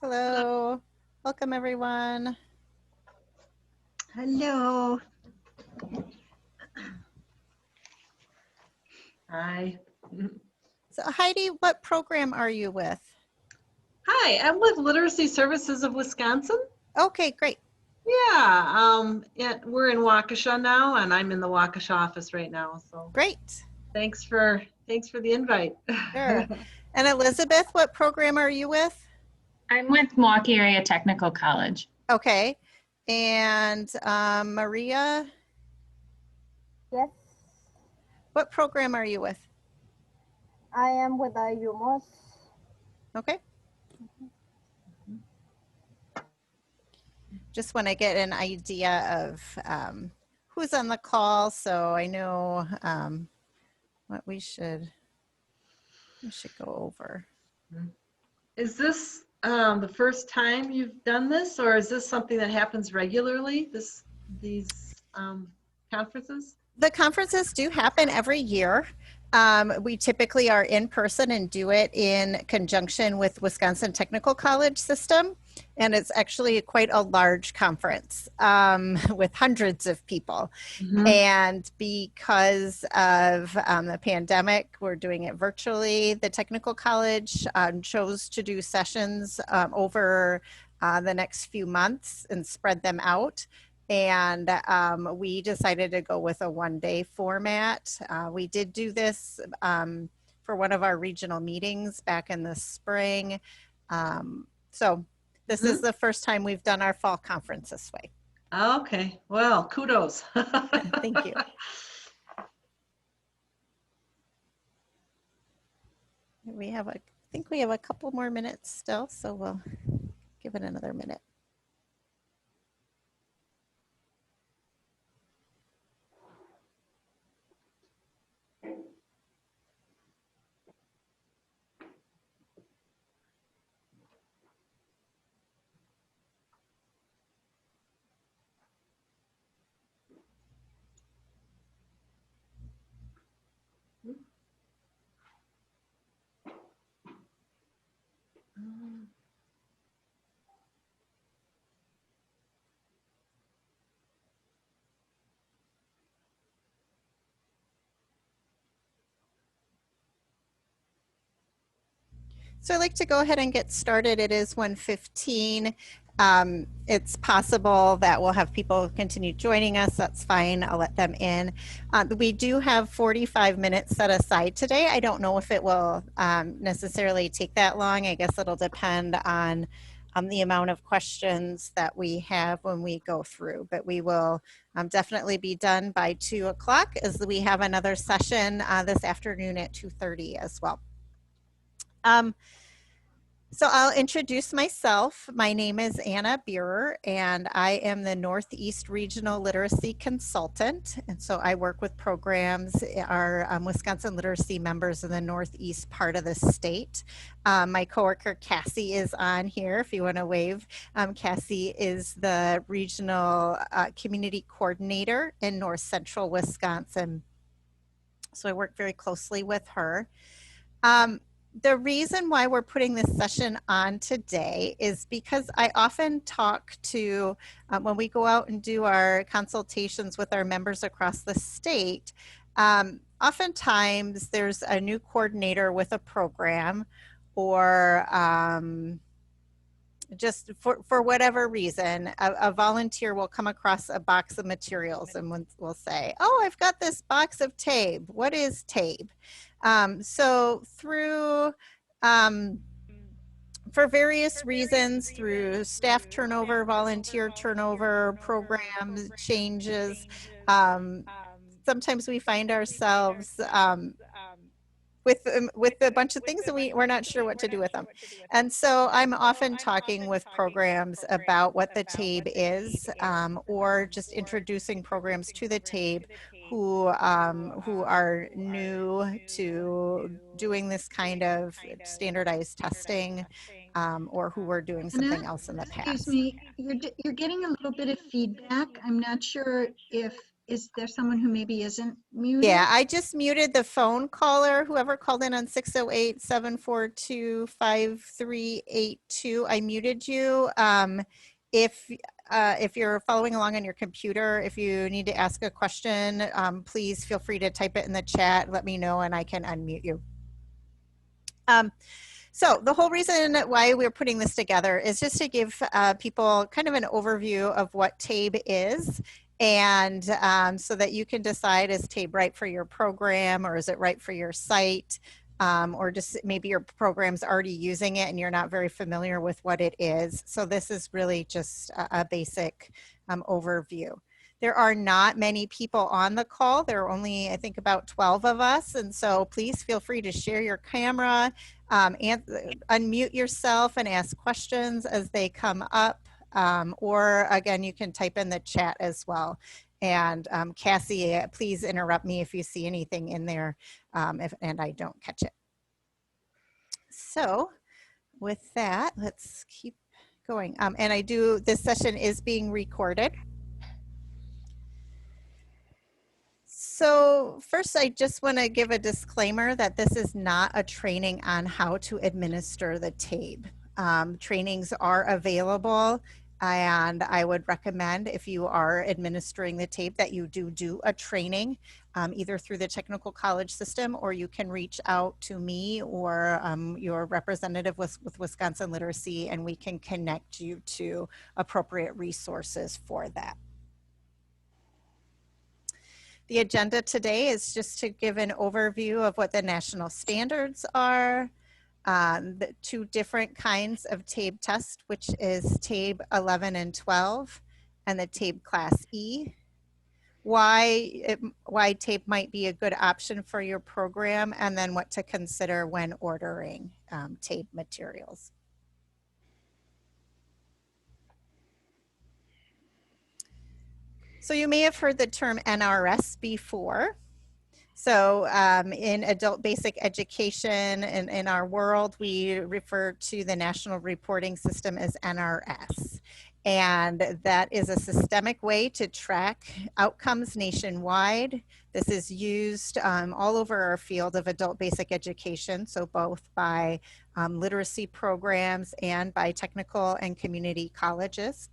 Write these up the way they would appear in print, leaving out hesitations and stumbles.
Hello. Welcome, everyone. Hello. Hi. So Heidi, what program are you with? Hi, I'm with Literacy Services of Wisconsin. Okay, great. Yeah, we're in Waukesha now, and I'm in the Waukesha office right now. So Great. thanks for the invite. Sure. And Elizabeth, what program are you with? I'm with Milwaukee Area Technical College. Okay. And Maria, Yes, what program are you with? I am with the UMOS. Okay. Just want to get an idea of who's on the call, so I know what we should go over. Is this the first time you've done this, or is this something that happens regularly? These conferences? The conferences do happen every year. We typically are in person and do it in conjunction with Wisconsin Technical College System. And it's actually quite a large conference with hundreds of people. Mm-hmm. And because of the pandemic, we're doing it virtually. The Technical College chose to do sessions over the next few months and spread them out. And we decided to go with a one-day format. We did do this for one of our regional meetings back in the spring. So this is the first time we've done our fall conference this way. Okay, well, kudos. Thank you. I think we have a couple more minutes still, so we'll give it another minute. So I'd like to go ahead and get started. It is 1:15. It's possible that we'll have people continue joining us. That's fine. I'll let them in. We do have 45 minutes set aside today. I don't know if it will necessarily take that long. I guess it'll depend on the amount of questions that we have when we go through, but we will definitely be done by 2 o'clock as we have another session this afternoon at 2:30 as well. So I'll introduce myself. My name is Anna Bierer, and I am the Northeast Regional Literacy Consultant. And so I work with programs, our Wisconsin literacy members in the Northeast part of the state. My coworker Cassie is on here, if you want to wave. Cassie is the Regional Community Coordinator in North Central Wisconsin. So I work very closely with her. The reason why we're putting this session on today is because I often talk to, when we go out and do our consultations with our members across the state, oftentimes there's a new coordinator with a program, or just for whatever reason, a volunteer will come across a box of materials and will say, oh, I've got this box of TABE. What is TABE? So through, for various reasons, through staff turnover, volunteer turnover, program changes, sometimes we find ourselves with a bunch of things and we're not sure what to do with them. And so I'm often talking with programs about what the TABE is, or just introducing programs to the TABE who are new to doing this kind of standardized testing, or who were doing something else in the past. Excuse me, you're getting a little bit of feedback. I'm not sure if is there someone who maybe isn't muted? Yeah, I just muted the phone caller, whoever called in on 608-742-5382. I muted you. If you're following along on your computer, if you need to ask a question, please feel free to type it in the chat. Let me know and I can unmute you. So the whole reason why we're putting this together is just to give people kind of an overview of what TABE is, and so that you can decide, is TABE right for your program, or is it right for your site, or just maybe your program's already using it and you're not very familiar with what it is. So this is really just a basic overview. There are not many people on the call. There are only, I think, about 12 of us. And so please feel free to share your camera, and unmute yourself and ask questions as they come up. Or again, you can type in the chat as well. And Cassie, please interrupt me if you see anything in there and I don't catch it. So with that, let's keep going. And this session is being recorded. So first, I just want to give a disclaimer that this is not a training on how to administer the TABE. Trainings are available, and I would recommend, if you are administering the TABE, that you do a training either through the technical college system, or you can reach out to me or your representative with Wisconsin Literacy, and we can connect you to appropriate resources for that. The agenda today is just to give an overview of what the national standards are, the two different kinds of TABE test, which is TABE 11 and 12, and the TABE Class E. Why TABE might be a good option for your program, and then what to consider when ordering TABE materials. So you may have heard the term NRS before. So in adult basic education and in our world, we refer to the National Reporting System as NRS. And that is a systemic way to track outcomes nationwide. This is used all over our field of adult basic education, so both by literacy programs and by technical and community colleges.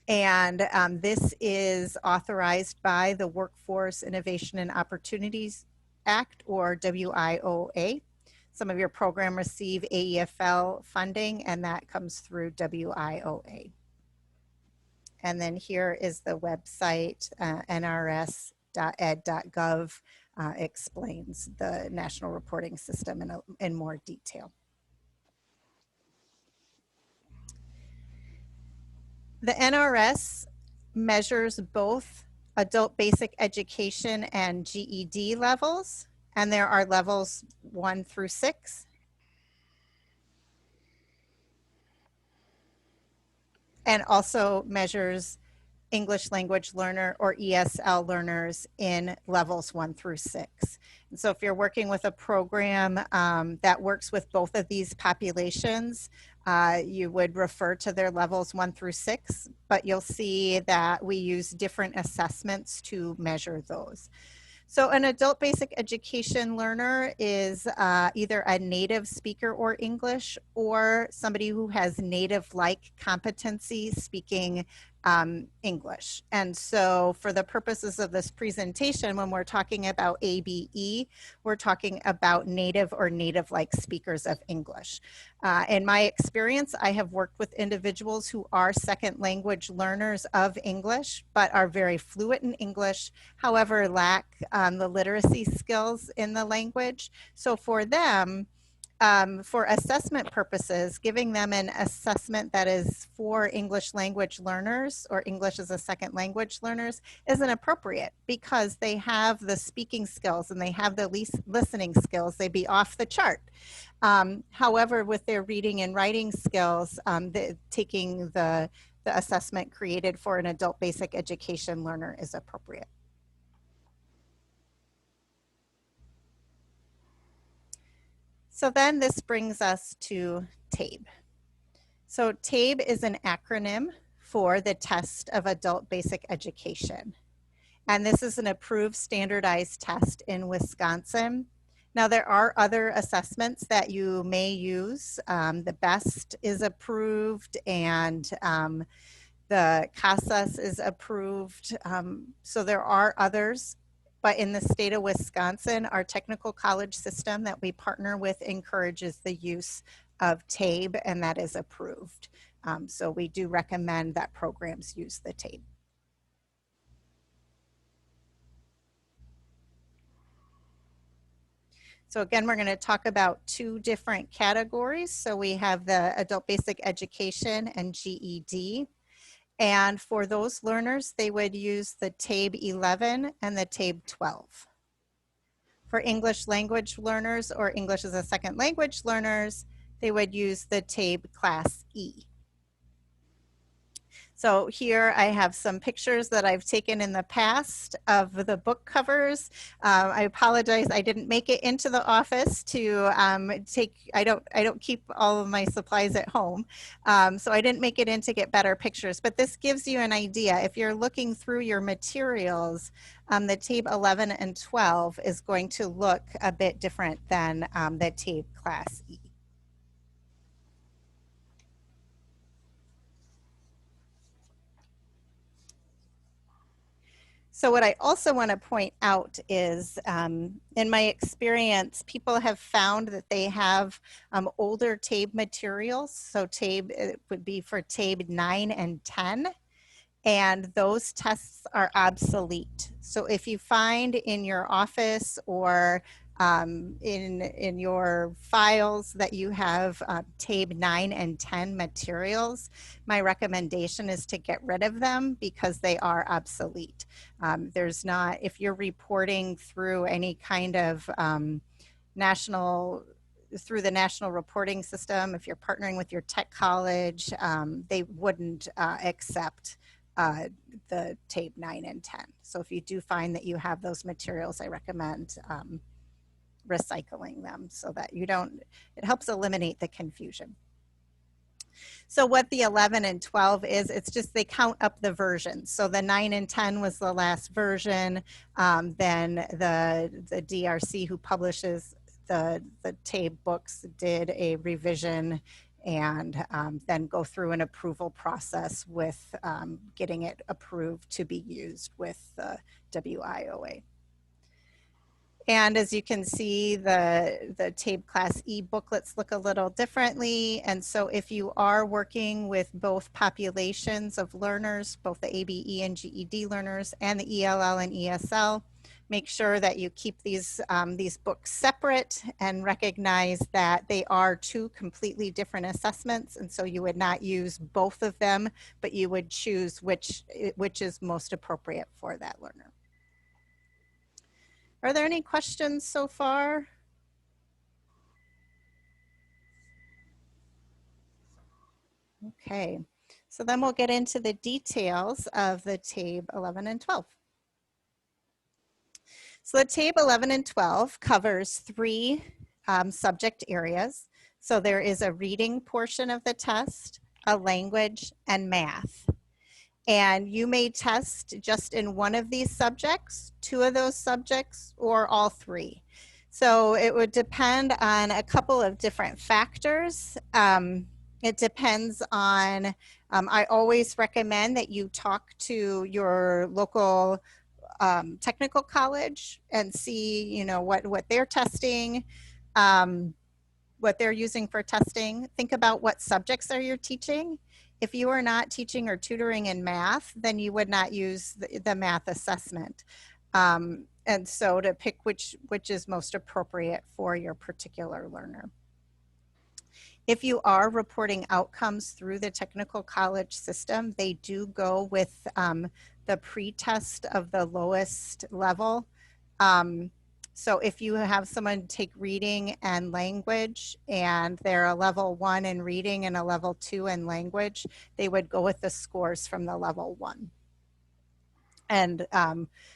And this is authorized by the Workforce Innovation and Opportunities Act, or WIOA. Some of your programs receive AEFL funding, and that comes through WIOA. And then here is the website, nrs.ed.gov, explains the National Reporting System in more detail. The NRS measures both adult basic education and GED levels, and there are levels 1 through 6. And also measures English language learner or ESL learners in levels 1 through 6. And so if you're working with a program that works with both of these populations, you would refer to their levels 1 through 6, but you'll see that we use different assessments to measure those. So an adult basic education learner is either a native speaker or English, or somebody who has native-like competency speaking English. And so for the purposes of this presentation, when we're talking about ABE, we're talking about native or native-like speakers of English. In my experience, I have worked with individuals who are second language learners of English, but are very fluent in English, however, lack the literacy skills in the language. So for them, for assessment purposes, giving them an assessment that is for English language learners or English as a second language learners isn't appropriate, because they have the speaking skills and they have the listening skills. They'd be off the chart. However, with their reading and writing skills, taking the assessment created for an adult basic education learner is appropriate. So then this brings us to TABE. So TABE is an acronym for the test of adult basic education. And this is an approved standardized test in Wisconsin. Now, there are other assessments that you may use. The BEST is approved, and the CASAS is approved. So there are others, but in the state of Wisconsin, our technical college system that we partner with encourages the use of TABE, and that is approved. So we do recommend that programs use the TABE. So again, we're going to talk about two different categories. So we have the adult basic education and GED. And for those learners, they would use the TABE 11 and the TABE 12. For English language learners or English as a second language learners, they would use the TABE Class E. So here I have some pictures that I've taken in the past of the book covers. I apologize, I didn't make it into the office to I don't keep all of my supplies at home. So I didn't make it in to get better pictures, but this gives you an idea. If you're looking through your materials, the TABE 11 and 12 is going to look a bit different than the TABE Class E. So what I also want to point out is, in my experience, people have found that they have older TABE materials. So TABE, it would be for TABE 9 and 10. And those tests are obsolete. So if you find in your office or in your files that you have TABE 9 and 10 materials, my recommendation is to get rid of them because they are obsolete. There's not, if you're reporting through any kind of through the national reporting system, if you're partnering with your tech college, they wouldn't accept the TABE 9 and 10. So if you do find that you have those materials, I recommend recycling them so that you don't, it helps eliminate the confusion. So what the 11 and 12 is, it's just they count up the versions. So the 9 and 10 was the last version. Then the DRC who publishes the TABE books did a revision and then go through an approval process with getting it approved to be used with the WIOA. And as you can see, the TABE Class E booklets look a little differently. And so if you are working with both populations of learners, both the ABE and GED learners and the ELL and ESL, make sure that you keep these books separate and recognize that they are two completely different assessments. And so you would not use both of them, but you would choose which is most appropriate for that learner. Are there any questions so far? Okay, so then we'll get into the details of the TABE 11 and 12. So the TABE 11 and 12 covers three subject areas. So there is a reading portion of the test, a language, and math. And you may test just in one of these subjects, two of those subjects, or all three. So it would depend on a couple of different factors. It depends on, I always recommend that you talk to your local technical college and see, you know, what they're testing, what they're using for testing. Think about what subjects are you teaching. If you are not teaching or tutoring in math, then you would not use the math assessment. And so to pick which is most appropriate for your particular learner. If you are reporting outcomes through the technical college system, they do go with the pre-test of the lowest level. So if you have someone take reading and language and they're a level 1 in reading and a level 2 in language, they would go with the scores from the level 1. And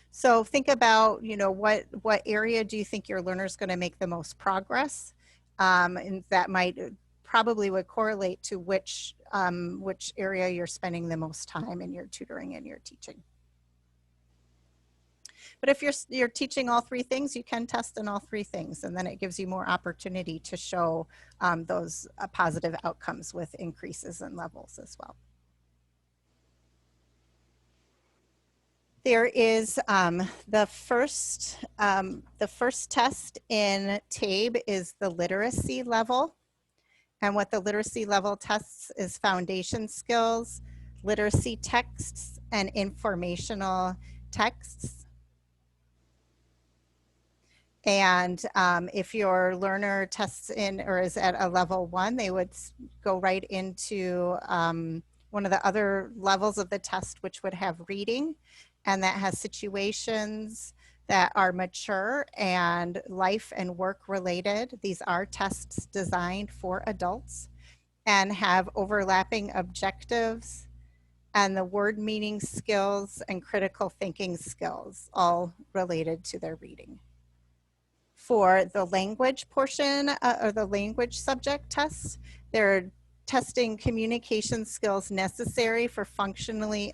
so think about, you know, what area do you think your learner is going to make the most progress? And that might probably would correlate to which which area you're spending the most time in your tutoring and your teaching. But if you're teaching all three things, you can test in all three things, and then it gives you more opportunity to show those positive outcomes with increases in levels as well. There is the first test in TABE is the literacy level. And what the literacy level tests is foundation skills, literacy texts, and informational texts. And if your learner tests in or is at a level 1, they would go right into one of the other levels of the test, which would have reading, and that has situations that are mature and life and work related. These are tests designed for adults and have overlapping objectives and the word meaning skills and critical thinking skills, all related to their reading. For the language portion or the language subject tests, they're testing communication skills necessary for functioning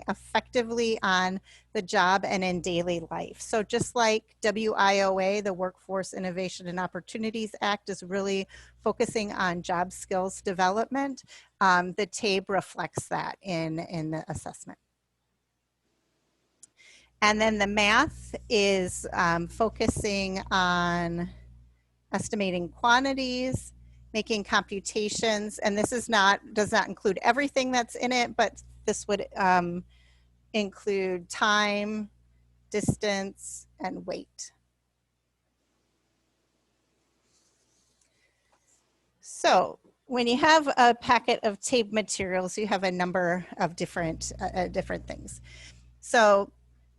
effectively on the job and in daily life. So just like WIOA, the Workforce Innovation and Opportunities Act, is really focusing on job skills development, the TABE reflects that in the assessment. And then the math is focusing on estimating quantities, making computations, and this does not include everything that's in it, but this would include time, distance, and weight. So when you have a packet of TABE materials, you have a number of different things. So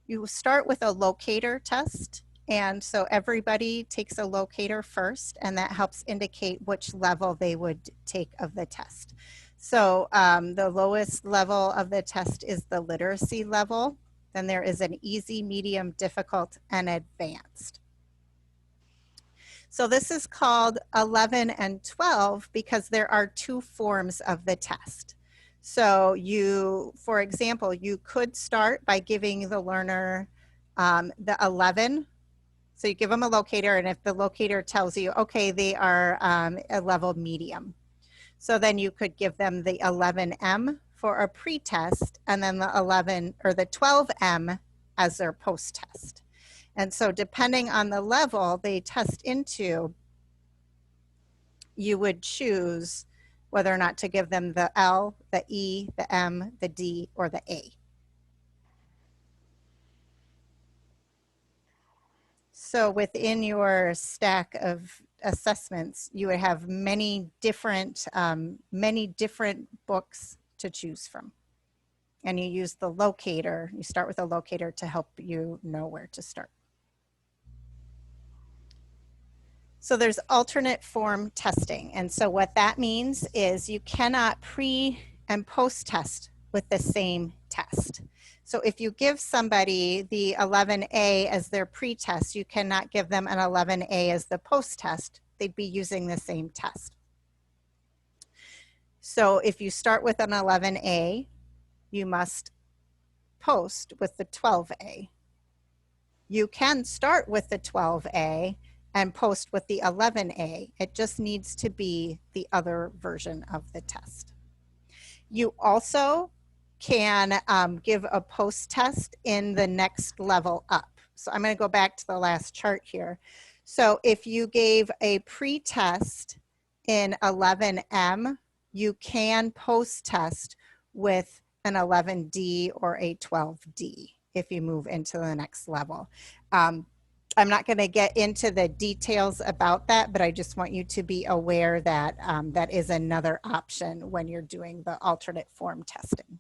you start with a locator test. And so everybody takes a locator first, and that helps indicate which level they would take of the test. So the lowest level of the test is the literacy level. Then there is an easy, medium, difficult, and advanced. So this is called 11 and 12 because there are two forms of the test. So for example, you could start by giving the learner the 11. So you give them a locator, and if the locator tells you, okay, they are a level medium. So then you could give them the 11M for a pre-test, and then the 12M as their post-test. And so depending on the level they test into, you would choose whether or not to give them the L, the E, the M, the D, or the A. So within your stack of assessments, you would have many different books to choose from. And you use the locator, you start with a locator to help you know where to start. So there's alternate form testing. And so what that means is you cannot pre and post test with the same test. So if you give somebody the 11A as their pre-test, you cannot give them an 11A as the post-test. They'd be using the same test. So if you start with an 11A, you must post with the 12A. You can start with the 12A and post with the 11A. It just needs to be the other version of the test. You also can give a post test in the next level up. So I'm going to go back to the last chart here. So if you gave a pre-test in 11M, you can post test with an 11D or a 12D if you move into the next level. I'm not going to get into the details about that, but I just want you to be aware that that is another option when you're doing the alternate form testing.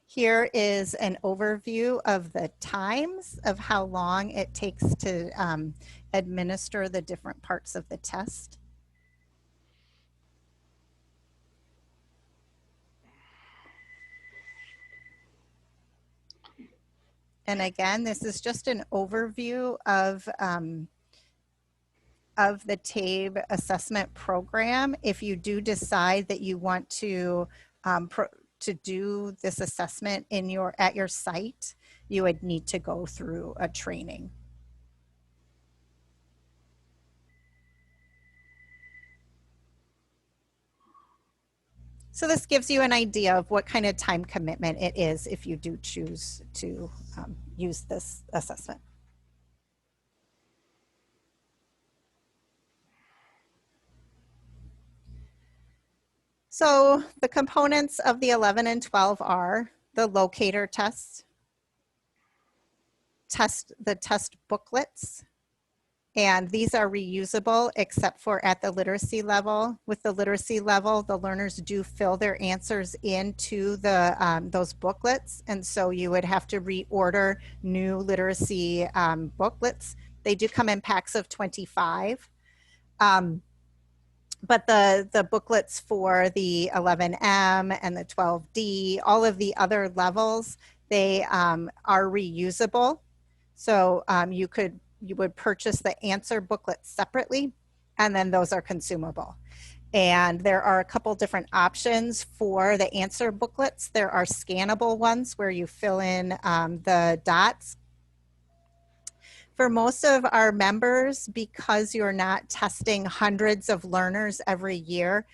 Here is an overview of the times of how long it takes to administer the different parts of the test. And again, this is just an overview of of the TABE assessment program, if you do decide that you want to do this assessment at your site, you would need to go through a training. So this gives you an idea of what kind of time commitment it is if you do choose to use this assessment. So the components of the 11 and 12 are the locator test, the test booklets, and these are reusable except for at the literacy level. With the literacy level, the learners do fill their answers into those booklets, and so you would have to reorder new literacy booklets. They do come in packs of 25. But the booklets for the 11M and the 12D, all of the other levels, they are reusable. So you would purchase the answer booklets separately, and then those are consumable. And there are a couple different options for the answer booklets. There are scannable ones where you fill in the dots. For most of our members, because you're not testing hundreds of learners every year,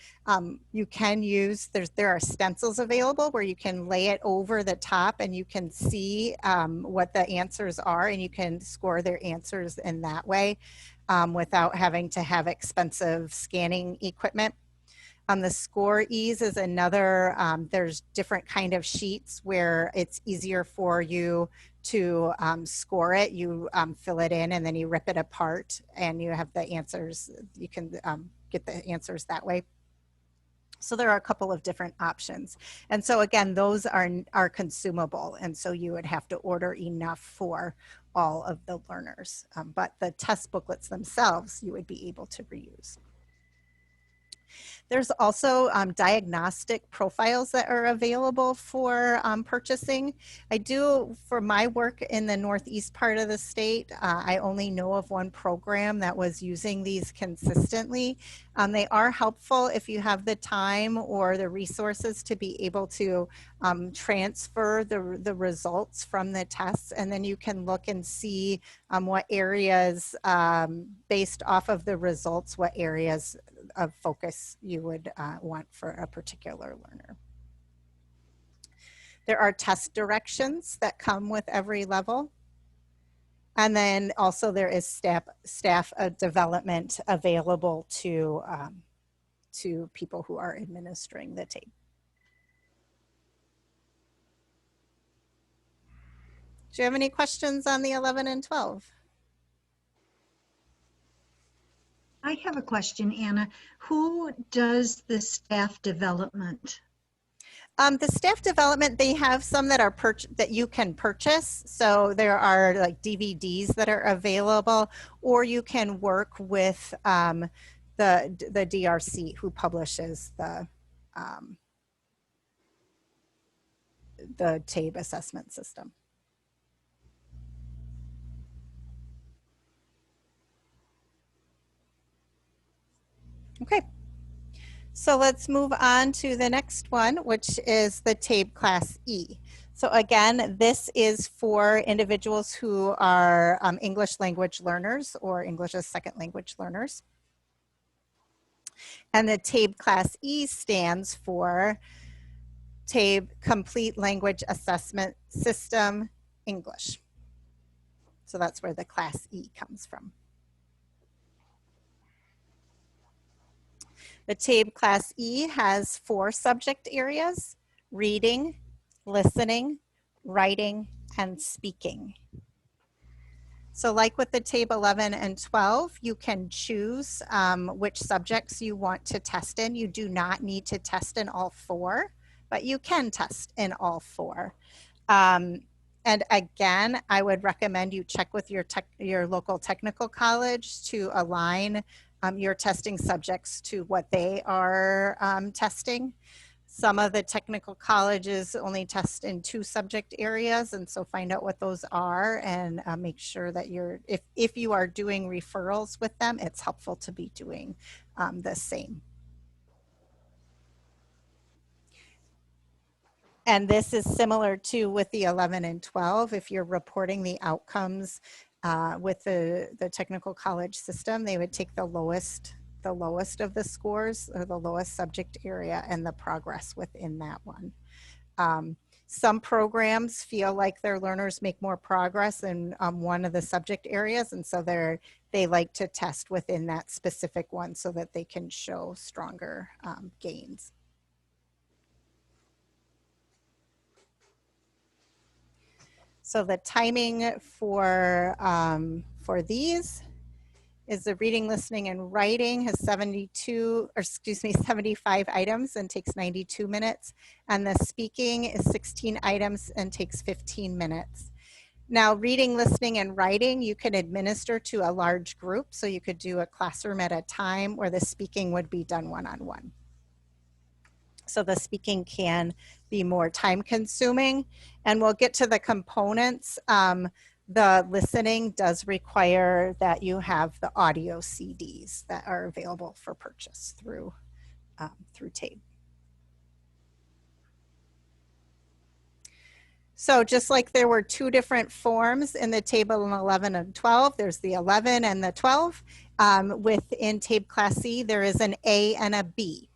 you can use, there are stencils available where you can lay it over the top and you can see what the answers are, and you can score their answers in that way without having to have expensive scanning equipment. The score ease is another, there's different kind of sheets where it's easier for you to score it. You fill it in and then you rip it apart and you have the answers. You can get the answers that way. So there are a couple of different options. And so again, those are consumable. And so you would have to order enough for all of the learners. But the test booklets themselves, you would be able to reuse. There's also diagnostic profiles that are available for purchasing. I do, for my work in the northeast part of the state, I only know of one program that was using these consistently. They are helpful if you have the time or the resources to be able to transfer the results from the tests, and then you can look and see what areas, based off of the results, what areas of focus you would want for a particular learner. There are test directions that come with every level. And then also there is staff development available to people who are administering the TABE. Do you have any questions on the 11 and 12? I have a question, Anna. Who does the staff development? The staff development, they have some that are that you can purchase. So there are like DVDs that are available, or you can work with the DRC who publishes the TABE assessment system. Okay, so let's move on to the next one, which is the TABE Class E. So again, this is for individuals who are English language learners or English as second language learners. And the TABE Class E stands for TABE Complete Language Assessment System English. So that's where the Class E comes from. The TABE Class E has 4 subject areas: reading, listening, writing, and speaking. So like with the TABE 11 and 12, you can choose which subjects you want to test in. You do not need to test in all 4, but you can test in all 4. And again, I would recommend you check with your local technical college to align your testing subjects to what they are testing. Some of the technical colleges only test in 2 subject areas, and so find out what those are and make sure that if you are doing referrals with them, it's helpful to be doing the same. And this is similar to with the 11 and 12. If you're reporting the outcomes with the technical college system, they would take the lowest of the scores, or the lowest subject area, and the progress within that one. Some programs feel like their learners make more progress in one of the subject areas, and so they like to test within that specific one so that they can show stronger gains. So the timing for these is the reading, listening, and writing has 75 items and takes 92 minutes. And the speaking is 16 items and takes 15 minutes. Now, reading, listening, and writing, you can administer to a large group. So you could do a classroom at a time, where the speaking would be done one-on-one. So the speaking can be more time consuming, and we'll get to the components. The listening does require that you have the audio CDs that are available for purchase through TABE. So just like there were 2 different forms in the table in 11 and 12, there's the 11 and the 12. Within TABE Class E, there is an A and a B.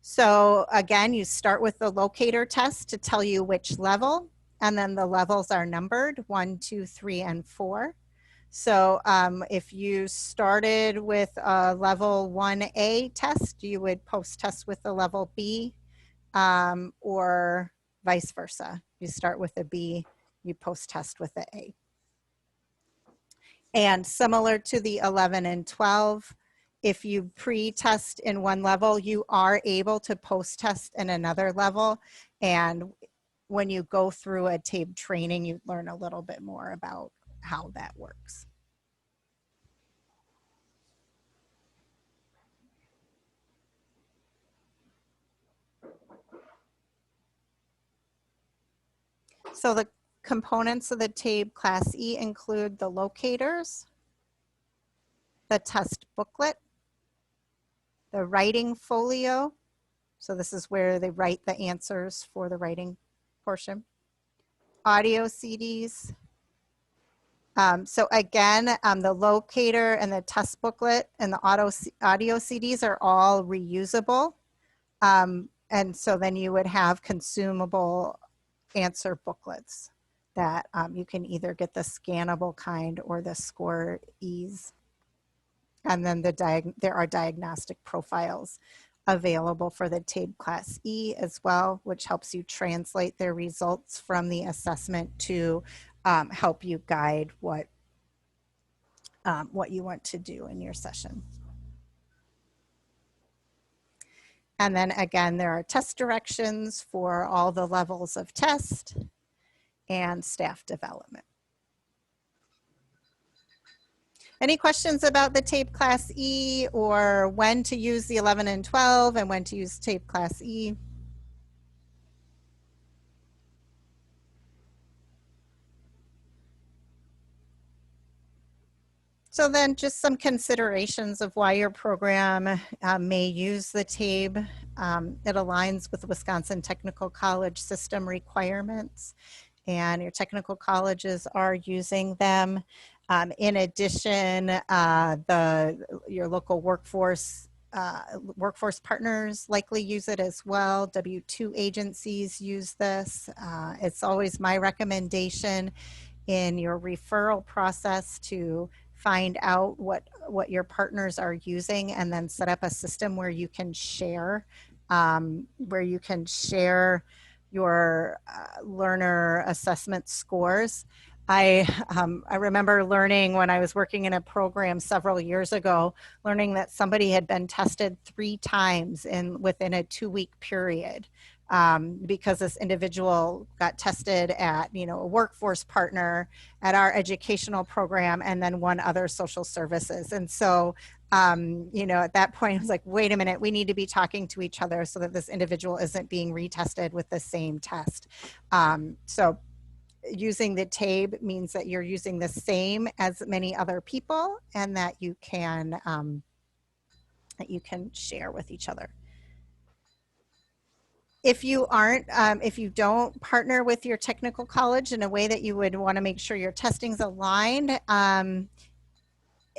So again, you start with the locator test to tell you which level, and then the levels are numbered 1, 2, 3, and 4. So if you started with a level 1A test, you would post-test with the level B, or vice versa. You start with a B, you post-test with the A. And similar to the 11 and 12, if you pre-test in one level, you are able to post-test in another level. And when you go through a TABE training, you learn a little bit more about how that works. So the components of the TABE Class E include the locators, the test booklet, the writing folio. So this is where they write the answers for the writing portion. Audio CDs. So again, the locator and the test booklet and the audio CDs are all reusable. And so then you would have consumable answer booklets that you can either get the scannable kind or the score ease. And then there are diagnostic profiles available for the TABE Class E as well, which helps you translate their results from the assessment to help you guide what you want to do in your session. And then again, there are test directions for all the levels of test and staff development. Any questions about the TABE Class E, or when to use the 11 and 12 and when to use TABE Class E? So then just some considerations of why your program may use the TABE. It aligns with the Wisconsin Technical College system requirements, and your technical colleges are using them. In addition, your local workforce partners likely use it as well. W-2 agencies use this. It's always my recommendation in your referral process to find out what your partners are using, and then set up a system where you can share your learner assessment scores. I remember learning when I was working in a program several years ago, learning that somebody had been tested 3 times within a 2-week period. Because this individual got tested at, a workforce partner, at our educational program, and then one other social services. And so At that point, I was like, wait a minute, we need to be talking to each other so that this individual isn't being retested with the same test. So using the TABE means that you're using the same as many other people and that you can share with each other. If you if you don't partner with your technical college in a way that you would want to make sure your testing's aligned,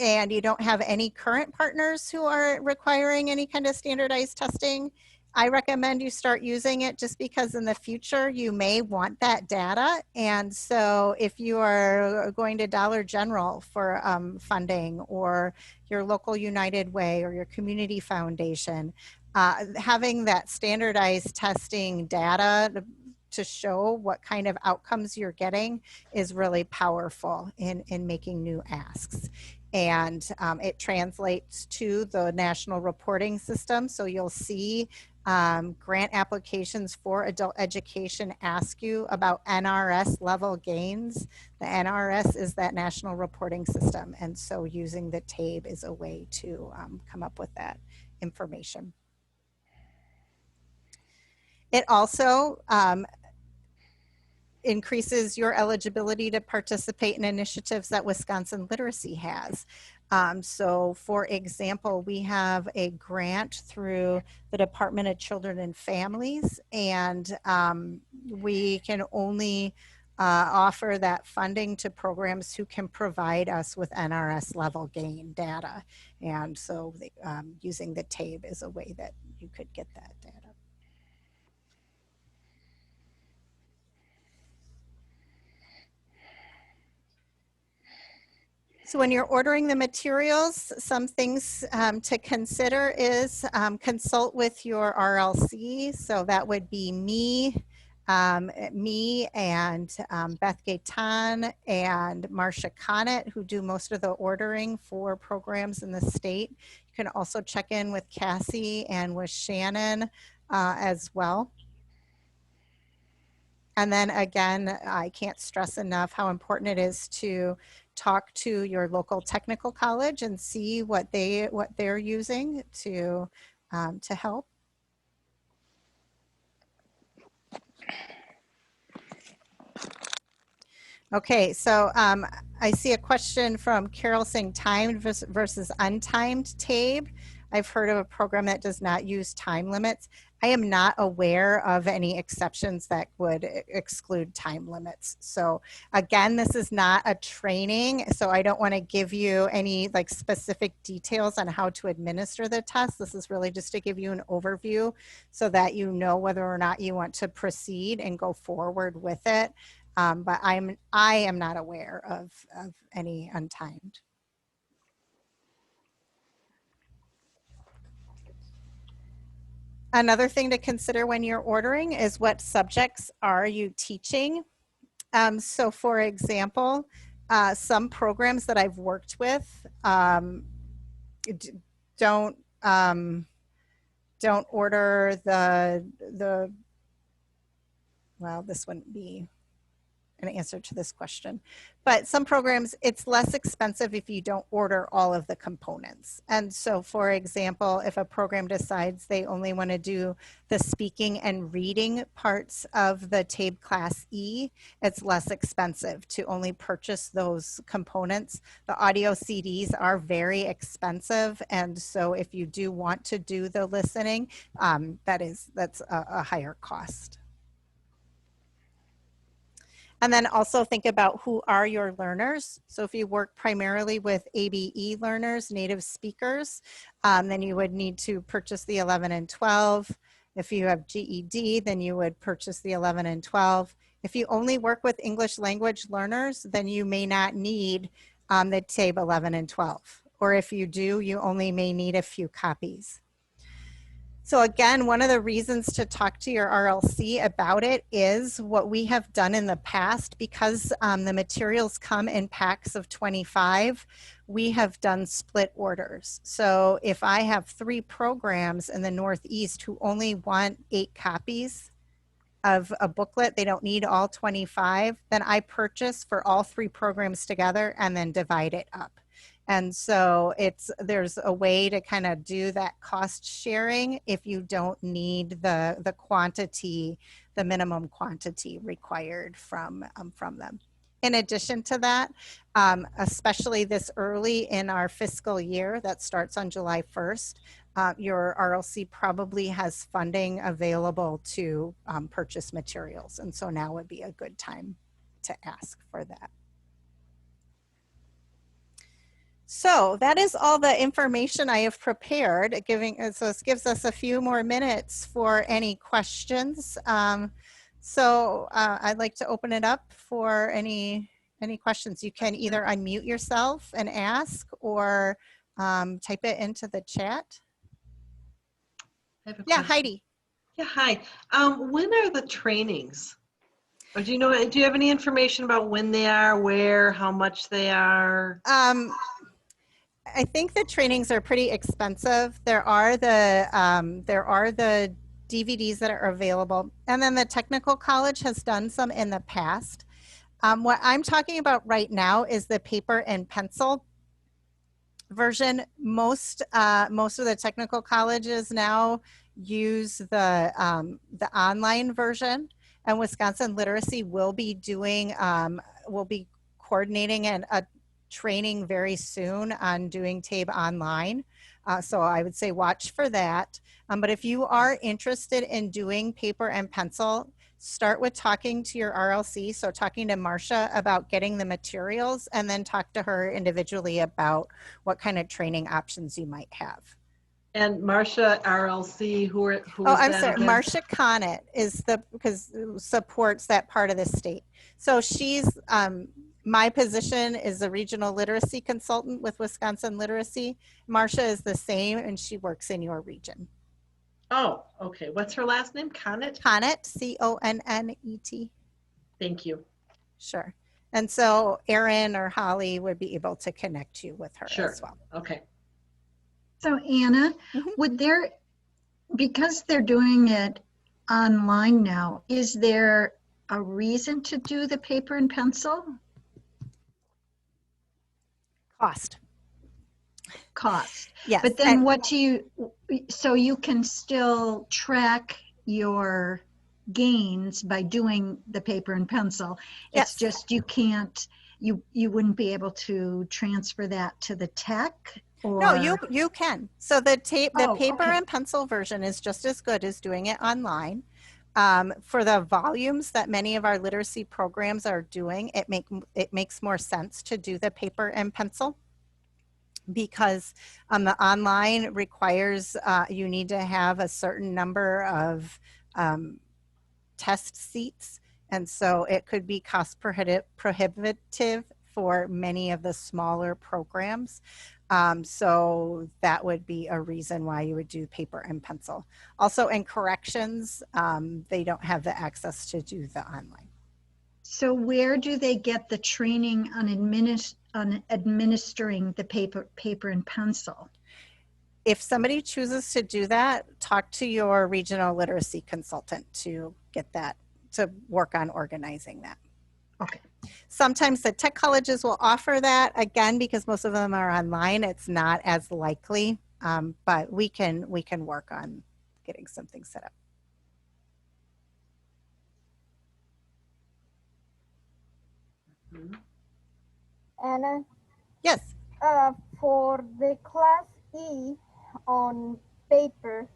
and you don't have any current partners who are requiring any kind of standardized testing, I recommend you start using it just because in the future you may want that data. And so if you are going to Dollar General for funding, or your local United Way or your community foundation, having that standardized testing data to show what kind of outcomes you're getting is really powerful in making new asks. And it translates to the national reporting system. So you'll see grant applications for adult education ask you about NRS level gains. The NRS is that national reporting system. And so using the TABE is a way to come up with that information. It also increases your eligibility to participate in initiatives that Wisconsin Literacy has. So for example, we have a grant through the Department of Children and Families, and we can only offer that funding to programs who can provide us with NRS level gain data. And so using the TABE is a way that you could get that data. So when you're ordering the materials, some things to consider is consult with your RLC. So that would be me and Beth Gaitan and Marcia Connett, who do most of the ordering for programs in the state. You can also check in with Cassie and with Shannon as well. And then again, I can't stress enough how important it is to talk to your local technical college and see what they're using to help. Okay, so I see a question from Carol saying timed versus untimed TABE. I've heard of a program that does not use time limits. I am not aware of any exceptions that would exclude time limits. So again, this is not a training, so I don't want to give you any like specific details on how to administer the test. This is really just to give you an overview so that you know whether or not you want to proceed and go forward with it. But I am not aware of any untimed. Another thing to consider when you're ordering is what subjects are you teaching? So for example, some programs that I've worked with don't order well, this wouldn't be an answer to this question, but some programs, it's less expensive if you don't order all of the components. And so for example, if a program decides they only want to do the speaking and reading parts of the TABE Class E, it's less expensive to only purchase those components. The audio CDs are very expensive, and so if you do want to do the listening, that's a higher cost. And then also think about who are your learners. So if you work primarily with ABE learners, native speakers, then you would need to purchase the 11 and 12. If you have GED, then you would purchase the 11 and 12. If you only work with English language learners, then you may not need the TABE 11 and 12. Or if you do, you only may need a few copies. So again, one of the reasons to talk to your RLC about it is what we have done in the past. Because the materials come in packs of 25, we have done split orders. So if I have 3 programs in the Northeast who only want 8 copies of a booklet, they don't need all 25, then I purchase for all 3 programs together and then divide it up. And so there's a way to kind of do that cost sharing if you don't need the quantity, the minimum quantity required from them. In addition to that, especially this early in our fiscal year that starts on July 1st, your RLC probably has funding available to purchase materials. And so now would be a good time to ask for that. So that is all the information I have prepared. So this gives us a few more minutes for any questions. I'd like to open it up for any questions. You can either unmute yourself and ask, or type it into the chat. I have a Yeah, question. Heidi. Yeah, hi. When are the trainings? Or do you have any information about when they are, where, how much they are? I think the trainings are pretty expensive. There are the DVDs that are available, and then the technical college has done some in the past. What I'm talking about right now is the paper and pencil version. Most of the technical colleges now use the online version, and Wisconsin Literacy will be coordinating a training very soon on doing TABE online. So I would say watch for that. But if you are interested in doing paper and pencil, start with talking to your RLC. So talking to Marcia about getting the materials, and then talk to her individually about what kind of training options you might have. And Marcia, RLC, who is I'm that sorry, again? Marcia Connett is because supports that part of the state. So she's, my position is a regional literacy consultant with Wisconsin Literacy. Marcia is the same, and she works in your region. Oh, okay. What's her last name? Connett? Connett, C-O-N-N-E-T. Thank you. Sure. And so Erin or Holly would be able to connect you with her Sure. as well. Okay. So Anna, would there, because they're doing it online now, is there a reason to do the paper and pencil? Cost. Yes. But then what do you, so you can still track your gains by doing the paper and pencil. It's Yes. just you can't, you wouldn't be able to transfer that to the tech? Or... No, you can. So the paper okay. and pencil version is just as good as doing it online. For the volumes that many of our literacy programs are doing, it makes more sense to do the paper and pencil, because the online requires you need to have a certain number of test seats, and so it could be cost prohibitive for many of the smaller programs. So that would be a reason why you would do paper and pencil. Also in corrections, they don't have the access to do the online. So where do they get the training on administering the paper and pencil? If somebody chooses to do that, talk to your regional literacy consultant to get that, to work on organizing that. Okay. Sometimes the tech colleges will offer that, again, because most of them are online. It's not as likely, but we can work on getting something set up. Anna, Yes. for the Class E on paper,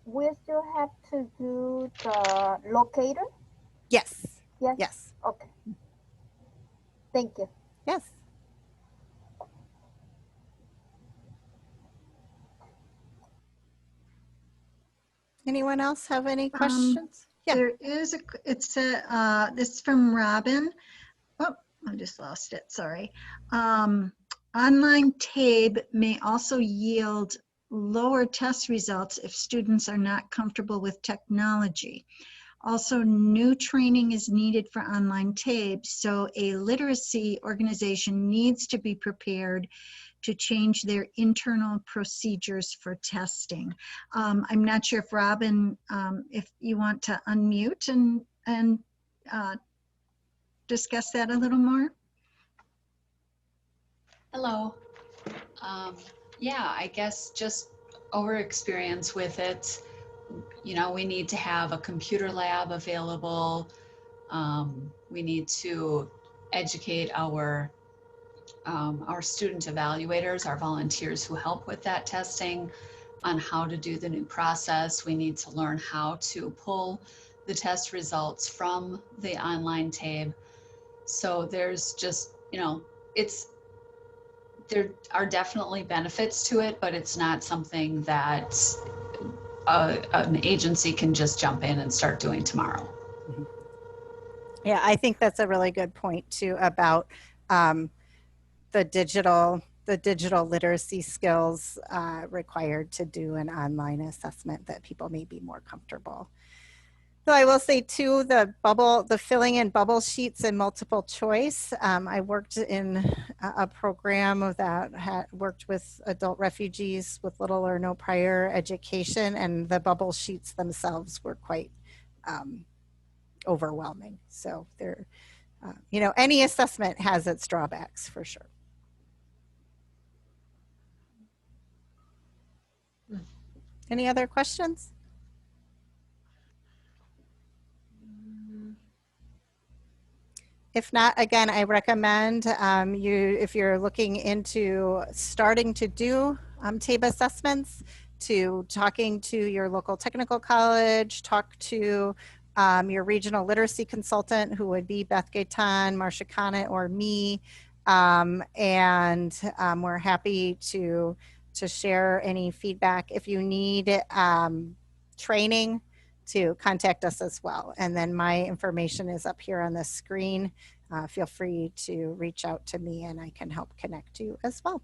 we still have to do the locator? Yes. Yes? Yes. Okay. Thank you. Yes. Anyone else have any questions? Yeah. There is this is from Robin. Oh, I just lost it, sorry. Online TABE may also yield lower test results if students are not comfortable with technology. Also, new training is needed for online TABE, so a literacy organization needs to be prepared to change their internal procedures for testing. I'm not sure if Robin, if you want to unmute and discuss that a little more. Hello. Yeah, I guess just our experience with it, you know, we need to have a computer lab available. We need to educate our student evaluators, our volunteers who help with that testing, on how to do the new process. We need to learn how to pull the test results from the online TABE. So there's just, you know, there are definitely benefits to it, but it's not something that an agency can just jump in and start doing tomorrow. Yeah, I think that's a really good point too about the digital literacy skills required to do an online assessment that people may be more comfortable. So I will say too, the filling in bubble sheets and multiple choice. I worked in a program that had worked with adult refugees with little or no prior education, and the bubble sheets themselves were quite overwhelming. So they're, you know, any assessment has its drawbacks for sure. Any other questions? If not, again, I recommend if you're looking into starting to do TABE assessments, to talking to your local technical college, talk to your regional literacy consultant, who would be Beth Gaitan, Marcia Connett, or me. We're happy to share any feedback. If you need training, to contact us as well. And then my information is up here on the screen. Feel free to reach out to me and I can help connect you as well.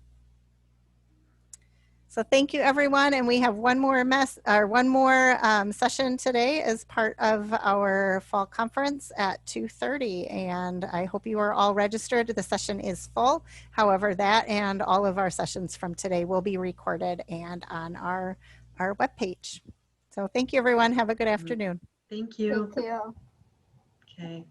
So thank you everyone. And we have one more session today as part of our fall conference at 2:30. And I hope you are all registered. The session is full. However, that and all of our sessions from today will be recorded and on our webpage. So thank you everyone. Have a good afternoon. Thank you. Thank you. Okay.